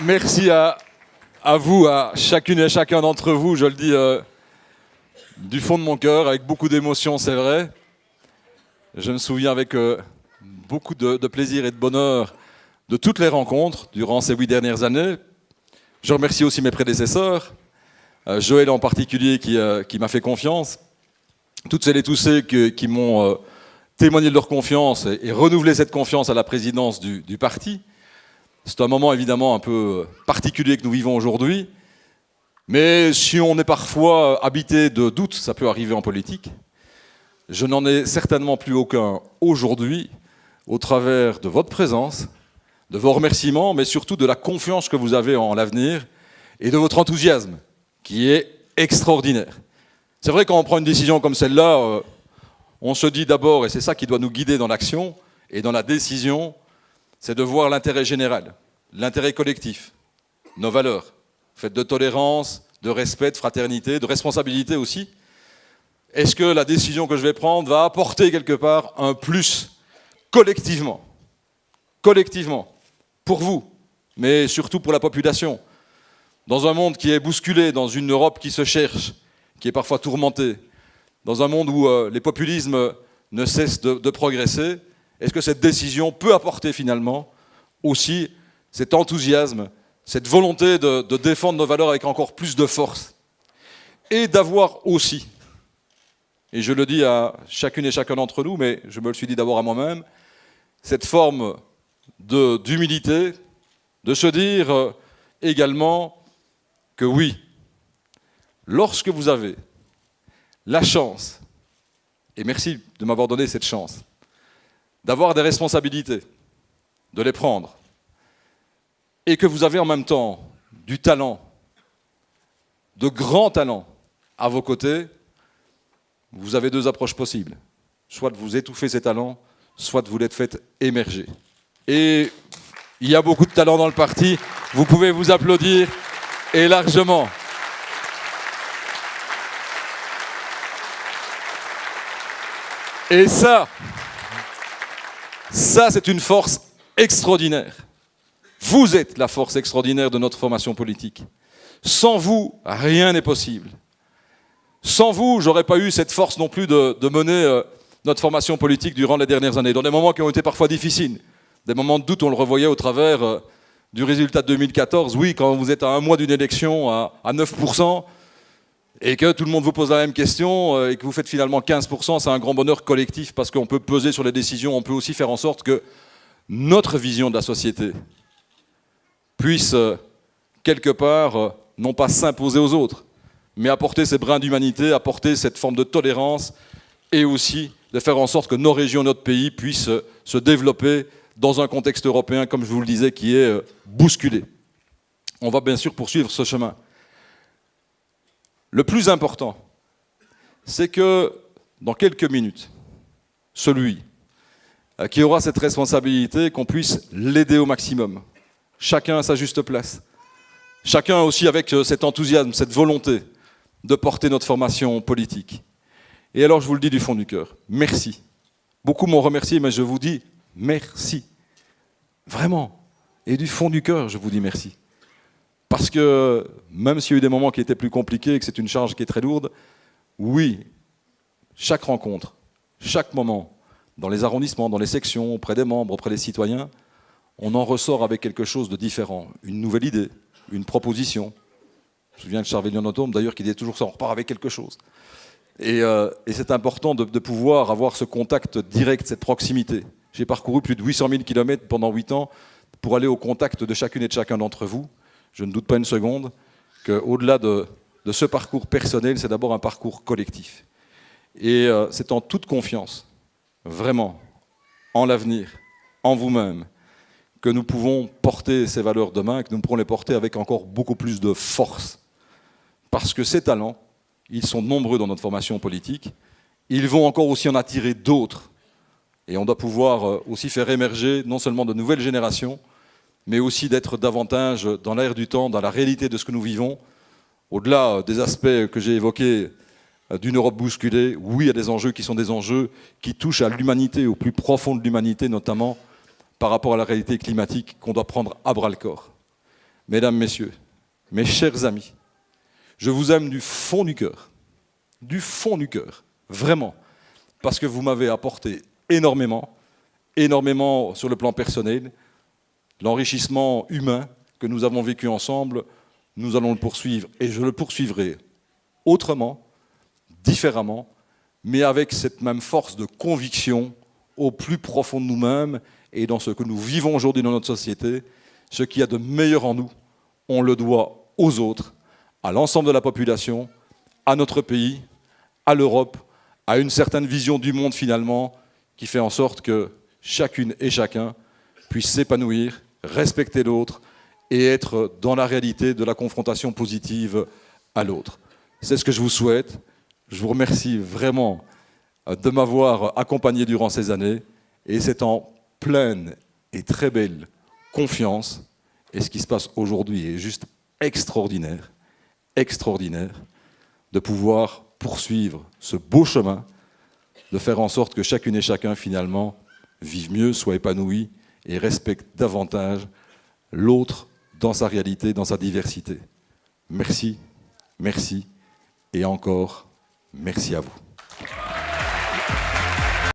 Merci à vous, à chacune et chacun d'entre vous, je le dis du fond de mon cœur, avec beaucoup d'émotion, c'est vrai. Je me souviens avec beaucoup de plaisir et de bonheur de toutes les rencontres durant ces 8 dernières années. Je remercie aussi mes prédécesseurs, Joël en particulier qui m'a fait confiance, toutes celles et tous ceux qui m'ont témoigné de leur confiance et renouvelé cette confiance à la présidence du parti. C'est un moment évidemment un peu particulier que nous vivons aujourd'hui, mais si on est parfois habité de doutes, ça peut arriver en politique. Je n'en ai certainement plus aucun aujourd'hui, au travers de votre présence, de vos remerciements, mais surtout de la confiance que vous avez en l'avenir et de votre enthousiasme, qui est extraordinaire. C'est vrai, quand on prend une décision comme celle-là, on se dit d'abord, et c'est ça qui doit nous guider dans l'action et dans la décision, c'est de voir l'intérêt général, l'intérêt collectif, nos valeurs, faites de tolérance, de respect, de fraternité, de responsabilité aussi. Est-ce que la décision que je vais prendre va apporter quelque part un plus collectivement, pour vous, mais surtout pour la population, dans un monde qui est bousculé, dans une Europe qui se cherche, qui est parfois tourmentée, dans un monde où les populismes ne cessent de progresser, est-ce que cette décision peut apporter finalement aussi cet enthousiasme, cette volonté de défendre nos valeurs avec encore plus de force et d'avoir aussi, et je le dis à chacune et chacun d'entre nous, mais je me le suis dit d'abord à moi-même, cette forme d'humilité, de se dire également que oui, lorsque vous avez la chance, et merci de m'avoir donné cette chance, d'avoir des responsabilités, de les prendre, et que vous avez en même temps du talent, de grands talents à vos côtés, vous avez 2 approches possibles. Soit de vous étouffer ces talents, soit de vous les faire émerger. Et il y a beaucoup de talents dans le parti, vous pouvez vous applaudir, et largement. Et ça c'est une force extraordinaire. Vous êtes la force extraordinaire de notre formation politique. Sans vous, rien n'est possible. Sans vous, j'aurais pas eu cette force non plus de mener notre formation politique durant les dernières années, dans des moments qui ont été parfois difficiles, des moments de doute, on le revoyait au travers du résultat de 2014. Oui, quand vous êtes à 1 mois d'une élection à 9%, et que tout le monde vous pose la même question, et que vous faites finalement 15%, c'est un grand bonheur collectif, parce qu'on peut peser sur les décisions, on peut aussi faire en sorte que notre vision de la société puisse, quelque part, non pas s'imposer aux autres, mais apporter ces brins d'humanité, apporter cette forme de tolérance, et aussi de faire en sorte que nos régions, notre pays, puissent se développer dans un contexte européen, comme je vous le disais, qui est bousculé. On va bien sûr poursuivre ce chemin. Le plus important, c'est que dans quelques minutes, celui qui aura cette responsabilité, qu'on puisse l'aider au maximum. Chacun à sa juste place. Chacun aussi avec cet enthousiasme, cette volonté de porter notre formation politique. Et alors je vous le dis du fond du cœur, merci. Beaucoup m'ont remercié, mais je vous dis merci. Vraiment. Et du fond du cœur, je vous dis merci. Parce que même s'il y a eu des moments qui étaient plus compliqués et que c'est une charge qui est très lourde, oui, chaque rencontre, chaque moment, dans les arrondissements, dans les sections, auprès des membres, auprès des citoyens, on en ressort avec quelque chose de différent, une nouvelle idée, une proposition. Je me souviens de Charles Autonome, d'ailleurs, qui disait toujours ça, on repart avec quelque chose. Et c'est important de pouvoir avoir ce contact direct, cette proximité. J'ai parcouru plus de 800 000 km pendant 8 ans pour aller au contact de chacune et de chacun d'entre vous. Je ne doute pas une seconde qu'au-delà de ce parcours personnel, c'est d'abord un parcours collectif. Et c'est en toute confiance, vraiment, en l'avenir, en vous-même, que nous pouvons porter ces valeurs demain, et que nous pourrons les porter avec encore beaucoup plus de force. Parce que ces talents, ils sont nombreux dans notre formation politique, ils vont encore aussi en attirer d'autres. Et on doit pouvoir aussi faire émerger non seulement de nouvelles générations, mais aussi d'être davantage dans l'air du temps, dans la réalité de ce que nous vivons, au-delà des aspects que j'ai évoqués d'une Europe bousculée. Oui, il y a des enjeux qui sont des enjeux qui touchent à l'humanité, au plus profond de l'humanité, notamment par rapport à la réalité climatique qu'on doit prendre à bras-le-corps. Mesdames, Messieurs, mes chers amis, je vous aime du fond du cœur, vraiment, parce que vous m'avez apporté énormément sur le plan personnel, l'enrichissement humain que nous avons vécu ensemble, nous allons le poursuivre et je le poursuivrai autrement, différemment, mais avec cette même force de conviction au plus profond de nous-mêmes et dans ce que nous vivons aujourd'hui dans notre société. Ce qu'il y a de meilleur en nous, on le doit aux autres, à l'ensemble de la population, à notre pays, à l'Europe, à une certaine vision du monde finalement, qui fait en sorte que chacune et chacun puisse s'épanouir, respecter l'autre et être dans la réalité de la confrontation positive à l'autre. C'est ce que je vous souhaite. Je vous remercie vraiment de m'avoir accompagné durant ces années et c'est en pleine et très belle confiance. Et ce qui se passe aujourd'hui est juste extraordinaire, de pouvoir poursuivre ce beau chemin, de faire en sorte que chacune et chacun finalement vive mieux, soit épanoui et respecte davantage l'autre dans sa réalité, dans sa diversité. Merci, merci et encore merci à vous.